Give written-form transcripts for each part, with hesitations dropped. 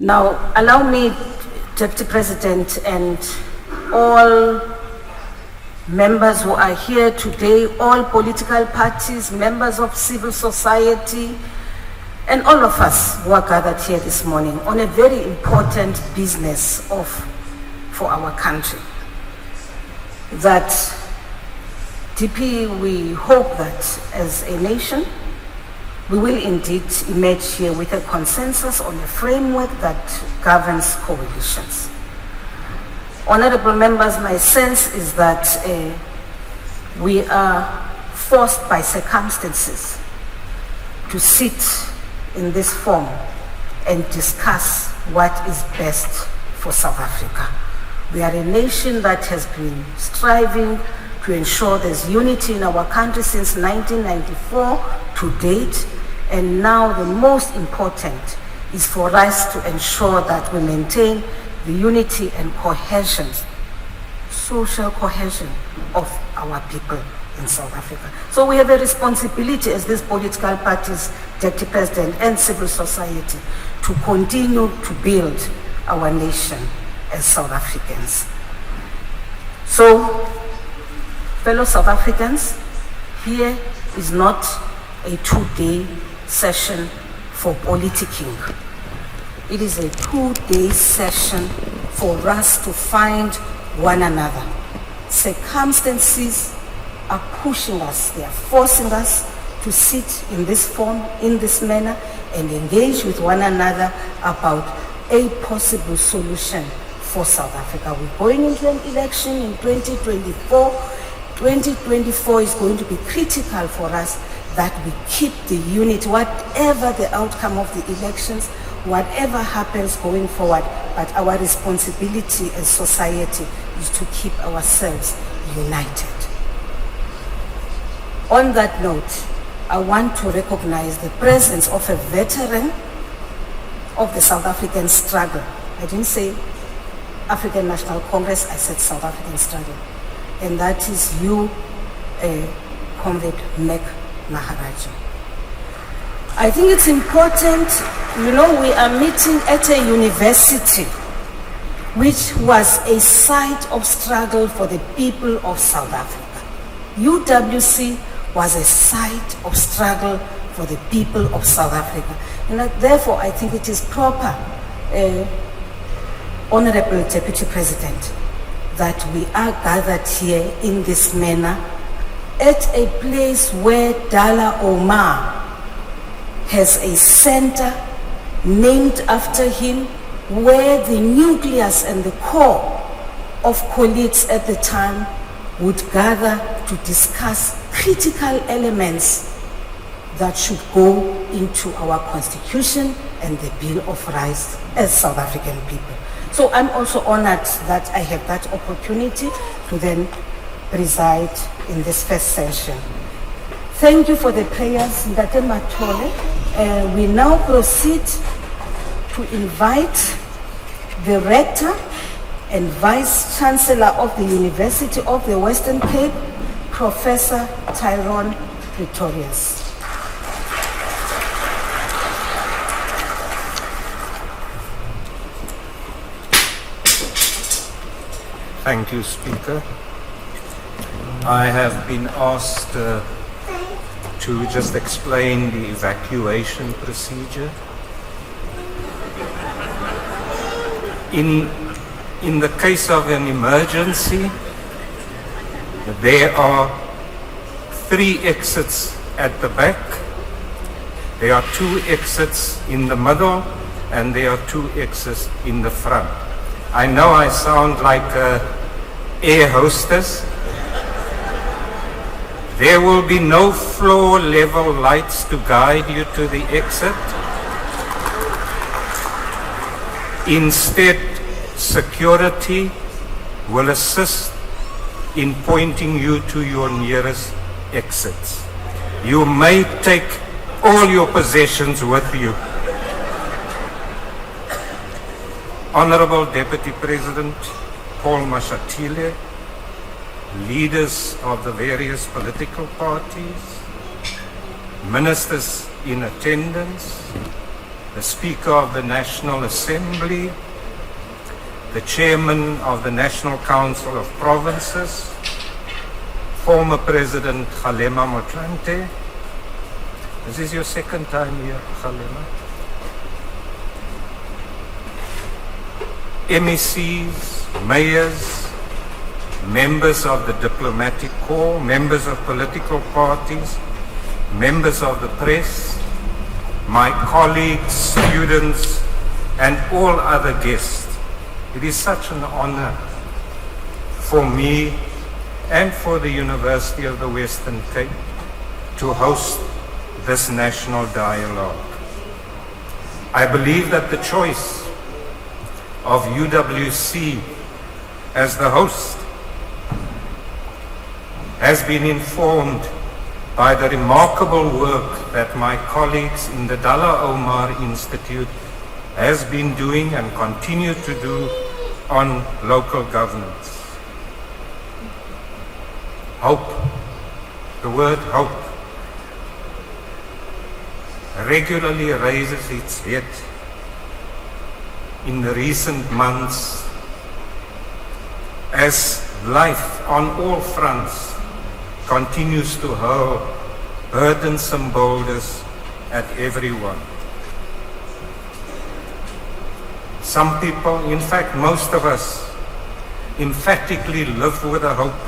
Now, allow me, Deputy President, and all members who are here today, all political parties, members of civil society, and all of us who are gathered here this morning on a very important business for our country. That DP, we hope that as a nation, we will indeed emerge here with a consensus on a framework that governs coalitions. Honorable members, my sense is that we are forced by circumstances to sit in this forum and discuss what is best for South Africa. We are a nation that has been striving to ensure there's unity in our country since 1994 to date, and now the most important is for us to ensure that we maintain the unity and cohesion, social cohesion of our people in South Africa. So we have a responsibility as these political parties, Deputy President, and civil society to continue to build our nation as South Africans. So, fellow South Africans, here is not a two-day session for politicking. It is a two-day session for us to find one another. Circumstances are pushing us, they are forcing us to sit in this form, in this manner, and engage with one another about a possible solution for South Africa. We're going into an election in 2024. 2024 is going to be critical for us that we keep the unity, whatever the outcome of the elections, whatever happens going forward, but our responsibility as society is to keep ourselves united. On that note, I want to recognize the presence of a veteran of the South African struggle. I didn't say African National Congress, I said South African struggle. And that is you, Comrade Meg Maharaj. I think it's important, we are meeting at a university which was a site of struggle for the people of South Africa. UWC was a site of struggle for the people of South Africa. And therefore, I think it is proper, Honorable Deputy President, that we are gathered here in this manner at a place where Dullah Omar has a center named after him, where the nucleus and the core of colleagues at the time would gather to discuss critical elements that should go into our constitution and the Bill of Rights as South African people. So I'm also honored that I have that opportunity to then preside in this first session. Thank you for the prayers, Ndate Matole. We now proceed to invite the Rector and Vice Chancellor of the University of the Western Cape, Professor Tyrone Pretorius. Thank you, Speaker. I have been asked to just explain the evacuation procedure. In the case of an emergency, there are 3 exits at the back, there are 2 exits in the middle, and there are 2 exits in the front. I know I sound like an air hostess. There will be no floor level lights to guide you to the exit. Instead, security will assist in pointing you to your nearest exits. You may take all your possessions with you. Honorable Deputy President Paul Mashatile, leaders of the various political parties, ministers in attendance, the Speaker of the National Assembly, the Chairman of the National Council of Provinces, former President Kgalema Motlanthe. This is your second time here, Kgalema. MECs, mayors, members of the diplomatic corps, members of political parties, members of the press, my colleagues, students, and all other guests. It is such an honor for me and for the University of the Western Cape to host this national dialogue. I believe that the choice of UWC as the host has been informed by the remarkable work that my colleagues in the Dullah Omar Institute has been doing and continue to do on local governance. Hope, the word hope, regularly raises its head in the recent months as life on all fronts continues to hurl burdensome boulders at everyone. Some people, in fact most of us, emphatically live with a hope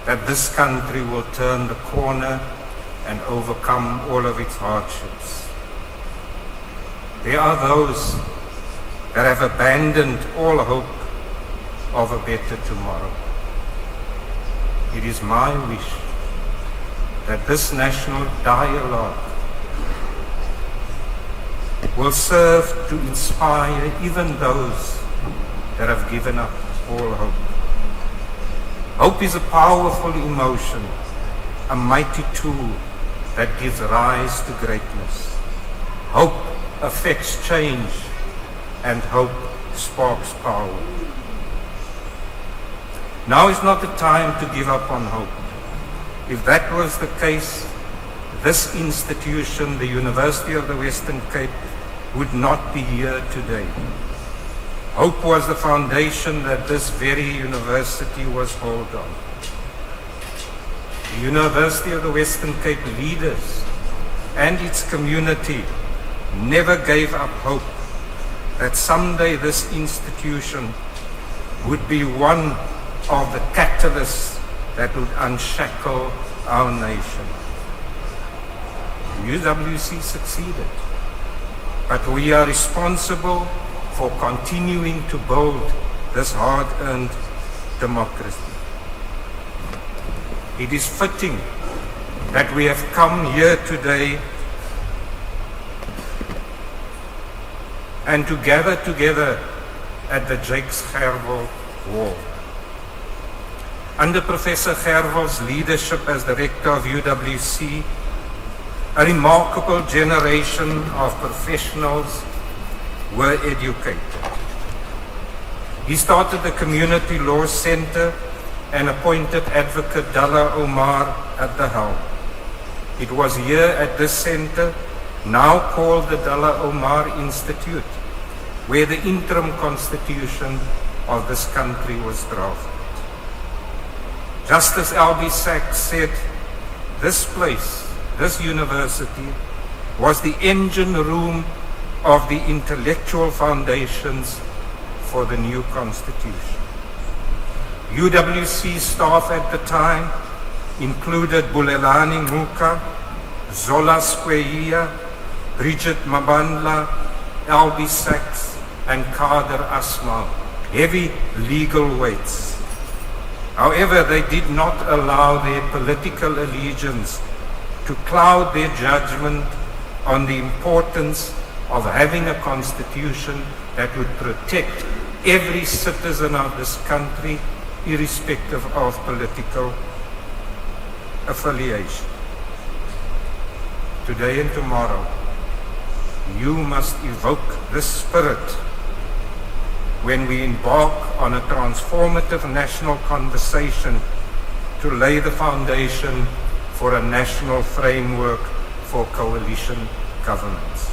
that this country will turn the corner and overcome all of its hardships. There are those that have abandoned all hope of a better tomorrow. It is my wish that this national dialogue will serve to inspire even those that have given up all hope. Hope is a powerful emotion, a mighty tool that gives rise to greatness. Hope affects change, and hope sparks power. Now is not the time to give up on hope. If that was the case, this institution, the University of the Western Cape, would not be here today. Hope was the foundation that this very university was built on. The University of the Western Cape leaders and its community never gave up hope that someday this institution would be one of the catalysts that would unshackle our nation. UWC succeeded, but we are responsible for continuing to build this hard-earned democracy. It is fitting that we have come here today and to gather together at the Jakes Gerwel Hall. Under Professor Gerwel's leadership as the rector of UWC, a remarkable generation of professionals were educated. He started the Community Law Center and appointed Advocate Dullah Omar at the helm. It was here at this center, now called the Dullah Omar Institute, where the interim constitution of this country was drafted. Just as Albie Sachs said, this place, this university, was the engine room of the intellectual foundations for the new constitution. UWC staff at the time included Bulelani Muka, Zola Skweyiya, Bridget Mabandla, Albie Sachs, and Kader Asmal, heavy legal weights. However, they did not allow their political allegiance to cloud their judgment on the importance of having a constitution that would protect every citizen of this country, irrespective of political affiliation. Today and tomorrow, you must evoke this spirit when we embark on a transformative national conversation to lay the foundation for a national framework for coalition governance.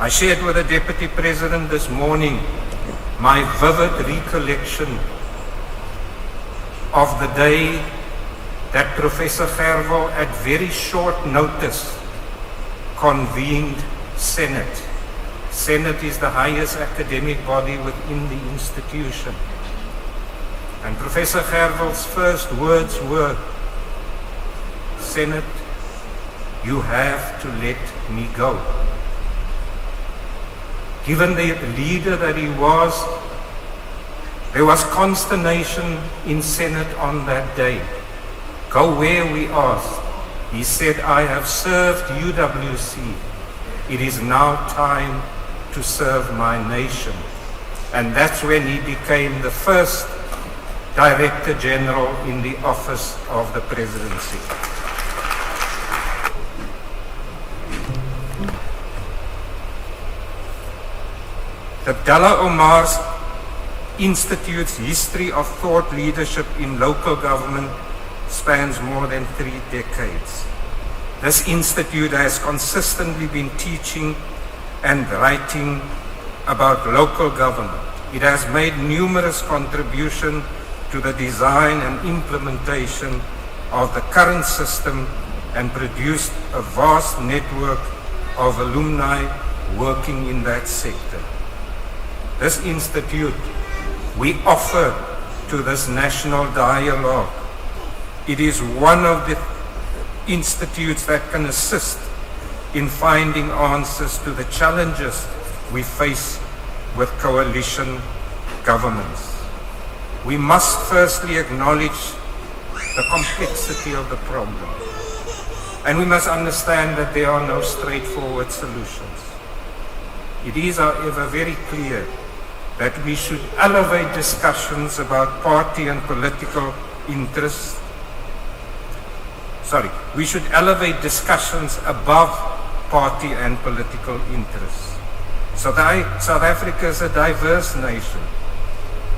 I shared with the Deputy President this morning my vivid recollection of the day that Professor Gerwel at very short notice convened Senate. Senate is the highest academic body within the institution. And Professor Gerwel's first words were, "Senate, you have to let me go." Given the leader that he was, there was consternation in Senate on that day. Go where, we asked. He said, "I have served UWC. It is now time to serve my nation." And that's when he became the first Director General in the office of the presidency. The Abdullah Omar Institute's history of thought leadership in local government spans more than 3 decades. This institute has consistently been teaching and writing about local government. It has made numerous contributions to the design and implementation of the current system and produced a vast network of alumni working in that sector. This institute, we offer to this national dialogue. It is one of the institutes that can assist in finding answers to the challenges we face with coalition governments. We must firstly acknowledge the complexity of the problem. And we must understand that there are no straightforward solutions. It is, however, very clear that we should elevate discussions about party and political interests. We should elevate discussions above party and political interests. South Africa is a diverse nation.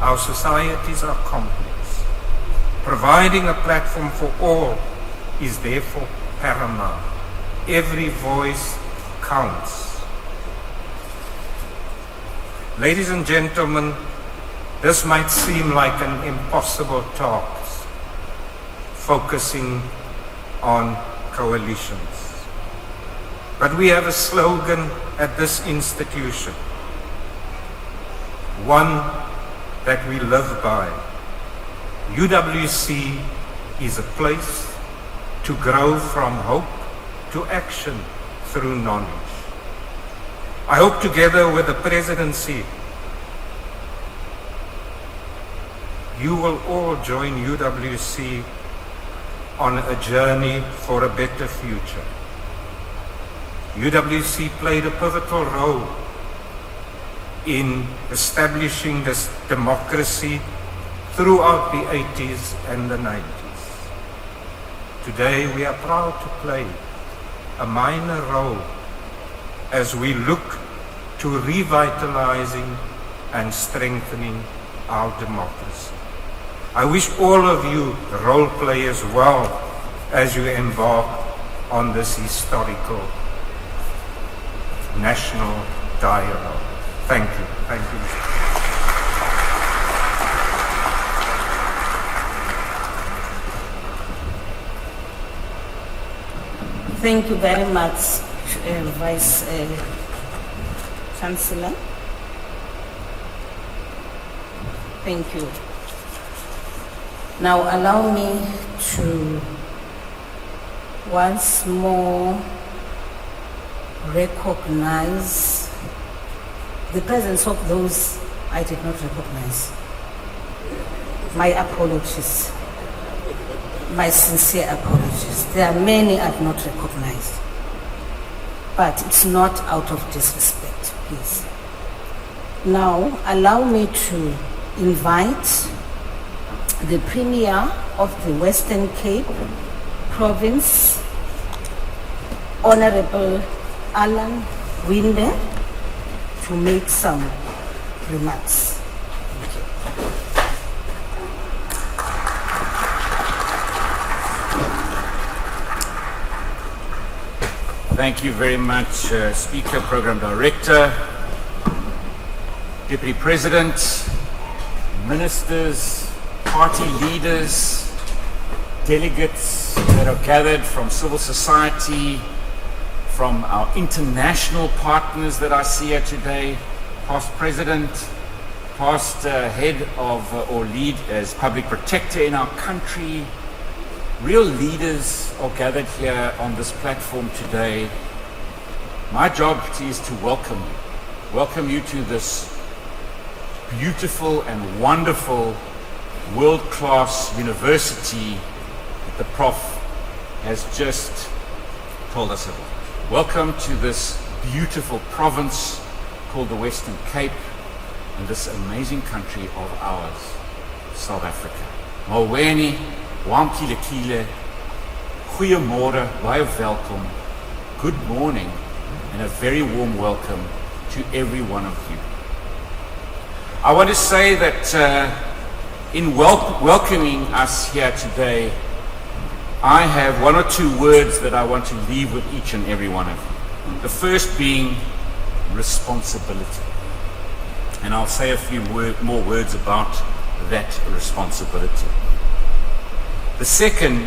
Our societies are complex. Providing a platform for all is therefore paramount. Every voice counts. Ladies and gentlemen, this might seem like an impossible task, focusing on coalitions. But we have a slogan at this institution, one that we live by. UWC is a place to grow from hope to action through knowledge. I hope together with the presidency, you will all join UWC on a journey for a better future. UWC played a pivotal role in establishing this democracy throughout the 80s and the 90s. Today we are proud to play a minor role as we look to revitalizing and strengthening our democracy. I wish all of you role players well as you embark on this historical national dialogue. Thank you. Thank you. Thank you very much, Vice Chancellor. Thank you. Now allow me to once more recognize the presence of those I did not recognize. My apologies. My sincere apologies. There are many I've not recognized. But it's not out of disrespect, please. Now, allow me to invite the Premier of the Western Cape Province, Honorable Alan Winde, to make some remarks. Thank you very much, Speaker, Program Director, Deputy President, Ministers, party leaders, delegates that are gathered from civil society, from our international partners that I see here today, past President, past head of or lead as Public Protector in our country. Real leaders are gathered here on this platform today. My job is to welcome you to this beautiful and wonderful world-class university that the Prof has just told us about. Welcome to this beautiful province called the Western Cape and this amazing country of ours, South Africa. Molweni, Wamkile, Goeiemorgen, baie welkom, good morning, and a very warm welcome to every one of you. I want to say that in welcoming us here today, I have one or two words that I want to leave with each and every one of you. The first being responsibility. And I'll say a few more words about that responsibility. The second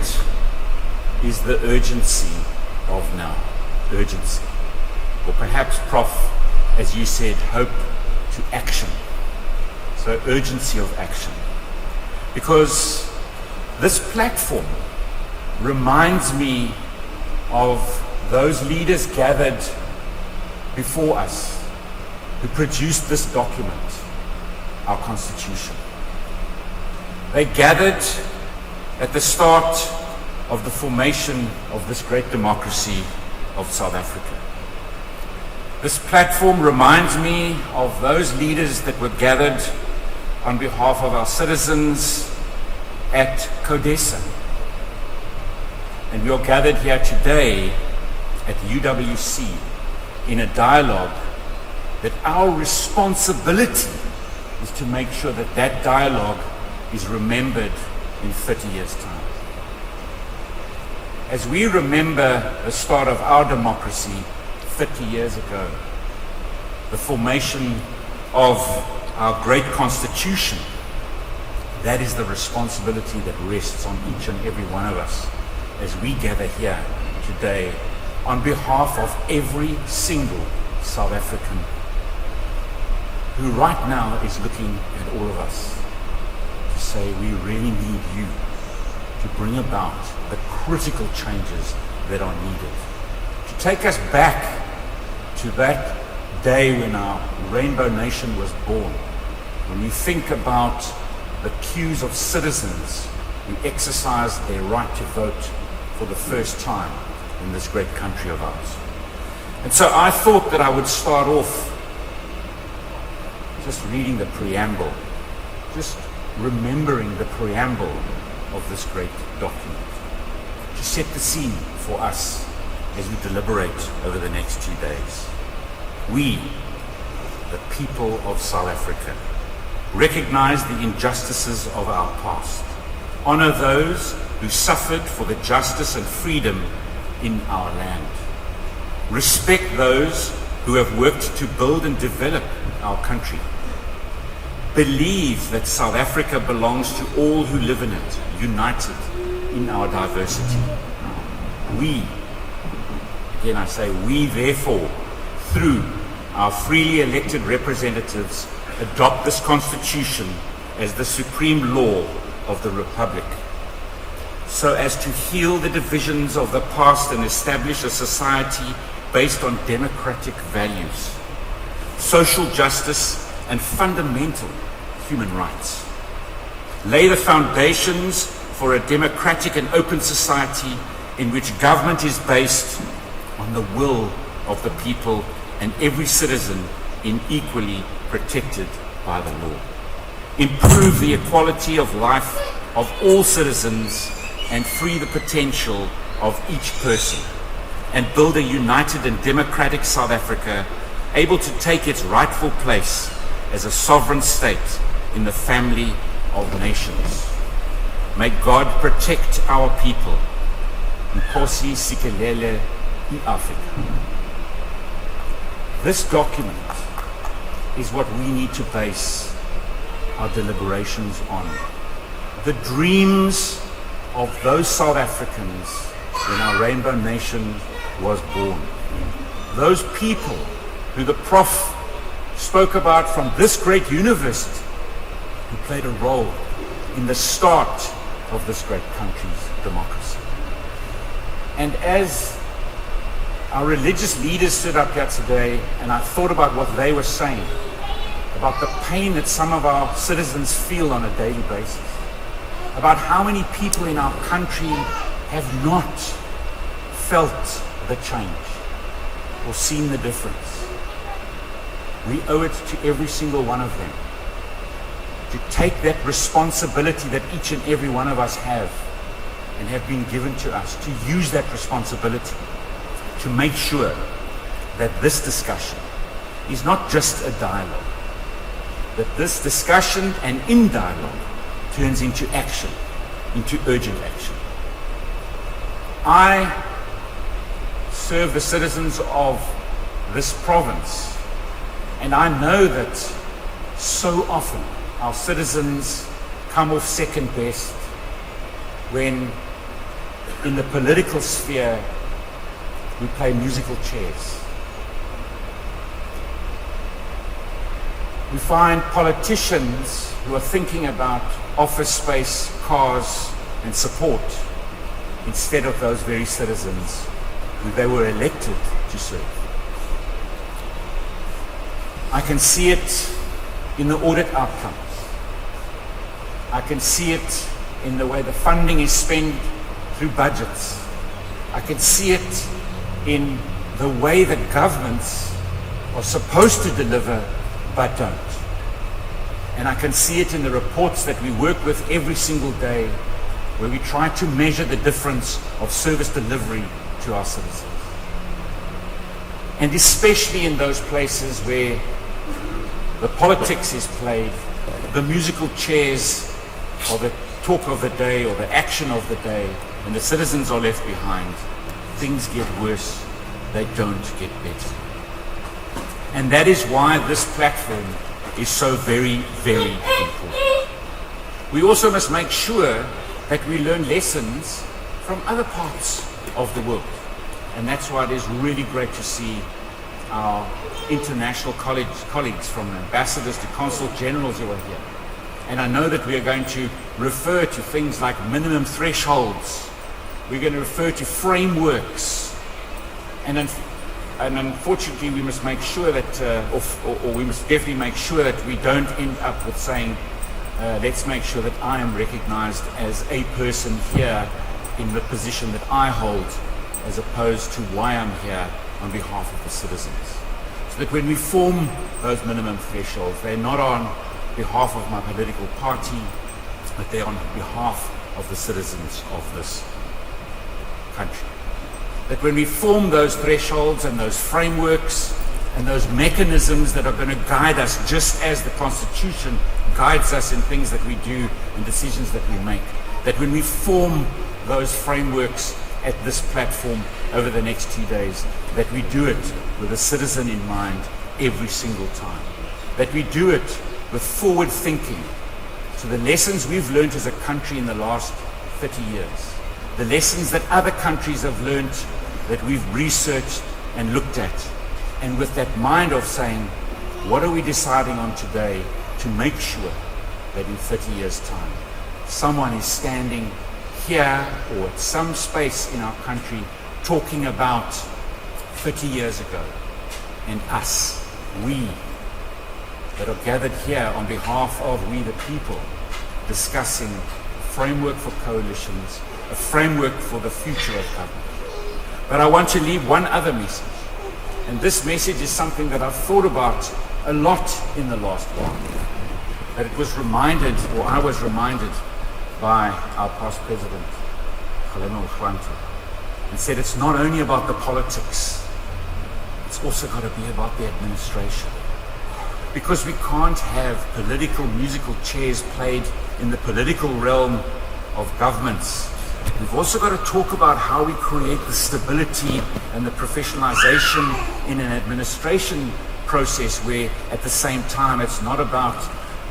is the urgency of now. Urgency. Or perhaps, Prof, as you said, hope to action. So urgency of action. Because this platform reminds me of those leaders gathered before us who produced this document, our Constitution. They gathered at the start of the formation of this great democracy of South Africa. This platform reminds me of those leaders that were gathered on behalf of our citizens at CODESA. And we are gathered here today at UWC in a dialogue that our responsibility is to make sure that that dialogue is remembered in 30 years' time. As we remember the start of our democracy 30 years ago, the formation of our great Constitution, that is the responsibility that rests on each and every one of us as we gather here today on behalf of every single South African who right now is looking at all of us to say we really need you to bring about the critical changes that are needed. To take us back to that day when our Rainbow Nation was born, when we think about the queues of citizens who exercised their right to vote for the first time in this great country of ours. And so I thought that I would start off just reading the preamble, just remembering the preamble of this great document, to set the scene for us as we deliberate over the next 2 days. We, the people of South Africa, recognize the injustices of our past, honor those who suffered for the justice and freedom in our land, respect those who have worked to build and develop our country, believe that South Africa belongs to all who live in it, united in our diversity. We, again I say we, therefore, through our freely elected representatives, adopt this Constitution as the supreme law of the Republic, so as to heal the divisions of the past and establish a society based on democratic values, social justice, and fundamental human rights. Lay the foundations for a democratic and open society in which government is based on the will of the people and every citizen is equally protected by the law. Improve the equality of life of all citizens and free the potential of each person, and build a united and democratic South Africa able to take its rightful place as a sovereign state in the family of nations. May God protect our people. Nkosi Sikelel' Africa. This document is what we need to base our deliberations on. The dreams of those South Africans when our Rainbow Nation was born. Those people who the Prof spoke about from this great university, who played a role in the start of this great country's democracy. And as our religious leaders stood up here today, and I thought about what they were saying, about the pain that some of our citizens feel on a daily basis, about how many people in our country have not felt the change or seen the difference. We owe it to every single one of them to take that responsibility that each and every one of us have and have been given to us, to use that responsibility to make sure that this discussion is not just a dialogue, that this discussion and in dialogue turns into action, into urgent action. I serve the citizens of this province, and I know that so often our citizens come off second best when in the political sphere we play musical chairs. We find politicians who are thinking about office space, cars, and support instead of those very citizens who they were elected to serve. I can see it in the audit outcomes. I can see it in the way the funding is spent through budgets. I can see it in the way that governments are supposed to deliver but don't. And I can see it in the reports that we work with every single day, where we try to measure the difference of service delivery to our citizens. And especially in those places where the politics is played, the musical chairs or the talk of the day or the action of the day, and the citizens are left behind, things get worse, they don't get better. And that is why this platform is so very, very important. We also must make sure that we learn lessons from other parts of the world. And that's why it is really great to see our international colleagues, from ambassadors to consul generals, who are here. And I know that we are going to refer to things like minimum thresholds. We're going to refer to frameworks. And unfortunately, we must make sure that, or we must definitely make sure that we don't end up with saying, let's make sure that I am recognized as a person here in the position that I hold, as opposed to why I'm here on behalf of the citizens. So that when we form those minimum thresholds, they're not on behalf of my political party, but they're on behalf of the citizens of this country. That when we form those thresholds and those frameworks and those mechanisms that are going to guide us, just as the Constitution guides us in things that we do and decisions that we make, that when we form those frameworks at this platform over the next 2 days, that we do it with a citizen in mind every single time. That we do it with forward thinking. So the lessons we've learned as a country in the last 30 years, the lessons that other countries have learned, that we've researched and looked at, and with that mind of saying, what are we deciding on today to make sure that in 30 years' time, someone is standing here or at some space in our country talking about 30 years ago, and us, we, that are gathered here on behalf of we the people, discussing a framework for coalitions, a framework for the future of government. But I want to leave one other message. And this message is something that I've thought about a lot in the last while. That it was reminded, or I was reminded by our past president, Kgalema Motlanthe, and said it's not only about the politics, it's also got to be about the administration. Because we can't have political musical chairs played in the political realm of governments We've also got to talk about how we create the stability and the professionalization in an administration process where at the same time it's not about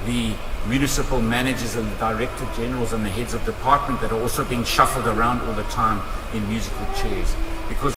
the municipal managers and the director generals and the heads of department that are also being shuffled around all the time in musical chairs. Because